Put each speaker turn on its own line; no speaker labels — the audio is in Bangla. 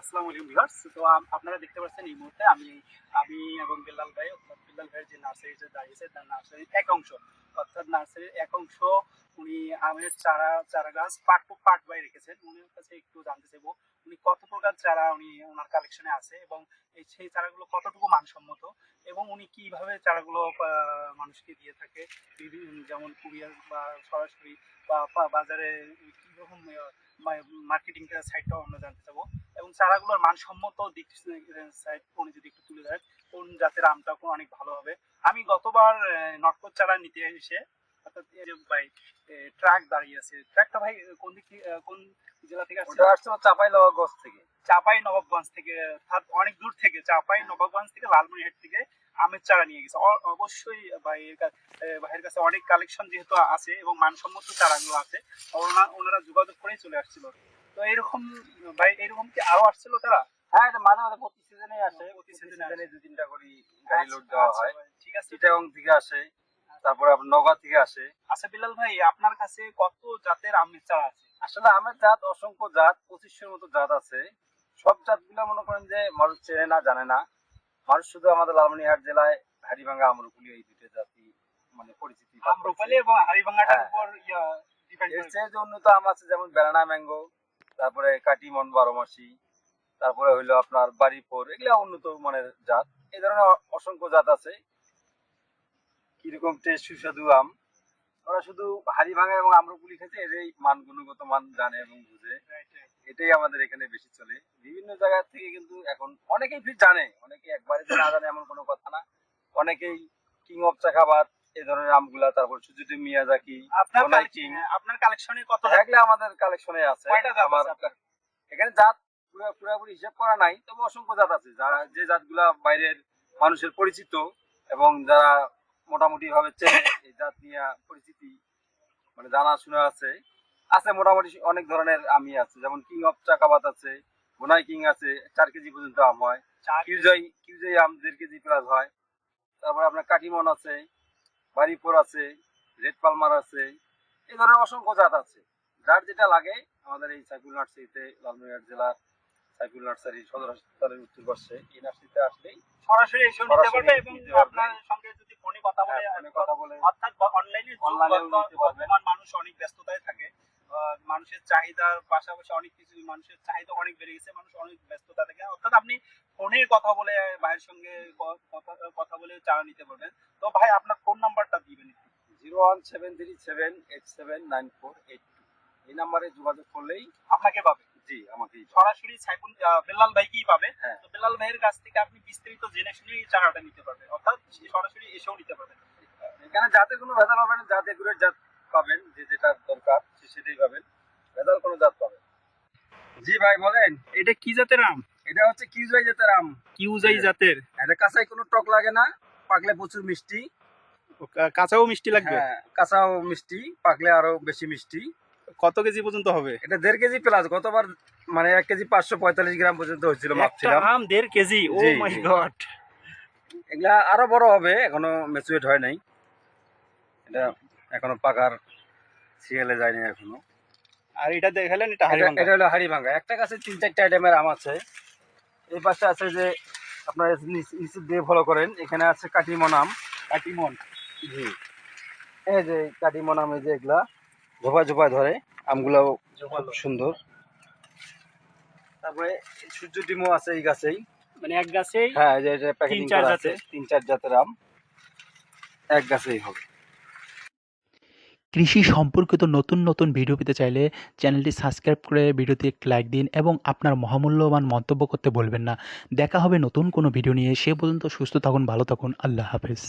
আসসালামু আলাইকুম ভিউয়ার্স। তো আপনারা দেখতে পাচ্ছেন এই মুহূর্তে আমি আমি এবং বিল্লাল ভাই, বিল্লাল ভাইয়ের যে নার্সারিতে দাঁড়িয়েছে তার নার্সারির এক অংশ, অর্থাৎ নার্সারির এক অংশ উনি আমের চারা গাছ পার্ট টু পার্ট বাই রেখেছেন। উনির কাছে একটু জানতে চাইবো উনি কত প্রকার চারা ওনার কালেকশনে আছে এবং সেই চারাগুলো কতটুকু মানসম্মত এবং উনি কিভাবে চারাগুলো মানুষকে দিয়ে থাকে, যেমন কুরিয়ার বা সরাসরি বা বাজারে কিরকম মার্কেটিং সাইটটাও আমরা জানতে চাবো এবং চারাগুলোর মানসম্মত দিক সাইড উনি যদি একটু তুলে ধরেন কোন জাতের আমটা অনেক ভালো হবে। আমি গতবার নটকট চারা নিতে এসে অর্থাৎ ভাই ট্রাক দাঁড়িয়ে আছে, ট্রাকটা ভাই কোন দিক কোন জেলা থেকে আসছে?
চাঁপাইনবাবগঞ্জ থেকে।
চাঁপাইনবাবগঞ্জ থেকে, অর্থাৎ অনেক দূর থেকে, চাঁপাইনবাবগঞ্জ থেকে লালমনিরহাট থেকে আমের চারা নিয়ে গেছে। অবশ্যই ভাইয়ের কাছে অনেক কালেকশন যেহেতু আছে এবং মানসম্মত চারাগুলো আছে, ওনারা যোগাযোগ করেই চলে আসছিল। তো এরকম ভাই, এরকম কি আরো আসছিল তারা?
হ্যাঁ, এটা মাঝে মাঝে প্রতি সিজনে আসে,
প্রতি সিজনে
2-3টা করে গাড়ি লোড দেওয়া হয়।
ঠিক আছে,
চিটাগং থেকে আসে, তারপরে আপনার নওগাঁ থেকে আসে।
আচ্ছা বিল্লাল ভাই, আপনার কাছে কত জাতের আমের চারা আছে?
আসলে আমের জাত অসংখ্য জাত, 2500-এর মতো জাত আছে। সব জাতগুলো মনে করেন যে মানুষ চেনে না, জানে না। মানুষ শুধু আমাদের লালমনিরহাট জেলায় হাড়িভাঙ্গা, আমরুকুলি এই দুটো জাতি মানে পরিচিতি।
আমরুপালি এবং হাড়িভাঙ্গাটার উপর ডিপেন্ড
এর চেয়ে যে উন্নত আম আছে যেমন বেলানা ম্যাঙ্গো, তারপরে কাটিমন 12 মাসি, তারপরে হইলো আপনার বাড়িপুর, এগুলা উন্নত মানের জাত। এই ধরনের অসংখ্য জাত আছে। কিরকম টেস্ট, সুস্বাদু আম। ওরা শুধু হাড়িভাঙ্গা এবং আম্রকুলি খেতে এটাই মান, গুণগত মান জানে এবং বুঝে। এটাই আমাদের এখানে বেশি চলে। বিভিন্ন জায়গা থেকে কিন্তু এখন অনেকেই জানে, অনেকে একবারে না জানে এমন কোনো কথা না। অনেকেই কিং অফ চাকাবাদ এই ধরনের আমগুলা, তারপর সুজুকি মিয়াজাকি,
আপনার কালেকশনে কত
এগুলা আমাদের কালেকশনে আছে। আমার এখানে জাত পুরোপুরি হিসাব করা নাই, তবে অসংখ্য জাত আছে যে জাতগুলা বাইরের মানুষের পরিচিত এবং যারা মোটামুটি ভাবে চেনে, এই জাত নিয়ে পরিচিতি মানে জানা শোনা আছে। মোটামুটি অনেক ধরনের আমই আছে, যেমন কিং অফ চাকাবাত আছে, গোনাই কিং আছে, 4 কেজি পর্যন্ত আম হয়। কিউজাই আম 1.5 কেজি প্লাস হয়। তারপরে আপনার কাটিমন আছে, বাড়িপুর আছে, রেড পালমার আছে। এই ধরনের অসংখ্য জাত আছে। যার যেটা লাগে আমাদের এই সাইফুল নার্সারিতে, লালমনিরহাট জেলার সাইফুল নার্সারি সদর হাসপাতালের উত্তর পাশে এই নার্সারিতে আসলেই
সরাসরি এসে নিতে পারবে এবং আপনার সঙ্গে যদি ফোনে কথা বলে অর্থাৎ অনলাইনে বর্তমান মানুষ অনেক ব্যস্ততায় থাকে, মানুষের চাহিদার পাশাপাশি অনেক কিছু, মানুষের চাহিদা অনেক বেড়ে গেছে, মানুষ অনেক ব্যস্ততা থাকে, অর্থাৎ আপনি ফোনে কথা বলে ভাইয়ের সঙ্গে কথা বলে চারা নিতে পারবেন। তো ভাই আপনার ফোন নাম্বারটা দিবেন একটু।
01737879482 এই নাম্বারে যোগাযোগ করলেই
আপনাকে পাবে।
জি, আমাকে
সরাসরি সাইফুল বিল্লাল ভাইকেই পাবে।
হ্যাঁ।
তো বিল্লাল ভাইয়ের কাছ থেকে আপনি বিস্তারিত জেনে শুনেই চারাটা নিতে পারবেন, অর্থাৎ সরাসরি এসেও নিতে পারবেন।
এখানে জাতে কোনো ভেজাল হবে না, জাত এগুলোর জাত পাবেন, যে যেটা দরকার সেটাই পাবেন, ভেজাল কোনো জাত পাবেন। জি ভাই বলেন,
এটা কি জাতের আম?
এটা হচ্ছে কিউজাই জাতের আম।
কিউজাই জাতের?
এটা কাঁচাই কোনো টক লাগে না, পাকলে প্রচুর মিষ্টি।
কাঁচাও মিষ্টি লাগবে?
হ্যাঁ, কাঁচাও মিষ্টি, পাকলে আরো বেশি মিষ্টি।
কত কেজি পর্যন্ত হবে?
এটা 1.5 কেজি প্লাস। গতবার মানে 1 কেজি 545 গ্রাম পর্যন্ত হয়েছিল, মাপছিলাম।
আম 1.5 কেজি? ও মাই গড!
এগুলা আরো বড় হবে, এখনো ম্যাচুরেট হয় নাই, এটা এখনো পাকার সিএলে যায়নি এখনো।
আর এটা দেখালেন, এটা
হলো হাড়িভাঙ্গা। একটা গাছে 3-4টা আইটেমের আম আছে। এই পাশে আছে যে আপনার নিচে দিয়ে ফলো করেন, এখানে আছে কাটিমন আম।
কাটিমন?
জি, এই যে কাটিমন আম, এই যে এগুলা ঝোপায় ঝোপায় ধরে আমগুলাও খুব সুন্দর। তারপরে সূর্য ডিমও আছে এই গাছেই,
মানে এক গাছেই?
হ্যাঁ, এই যে এটা প্যাকেটিং করা আছে, 3-4 জাতের আম এক গাছেই হবে।
কৃষি সম্পর্কিত নতুন নতুন ভিডিও পেতে চাইলে চ্যানেলটি সাবস্ক্রাইব করে ভিডিওতে একটি লাইক দিন এবং আপনার মহামূল্যবান মন্তব্য করতে বলবেন না। দেখা হবে নতুন কোনো ভিডিও নিয়ে। সে পর্যন্ত সুস্থ থাকুন, ভালো থাকুন। আল্লাহ হাফেজ।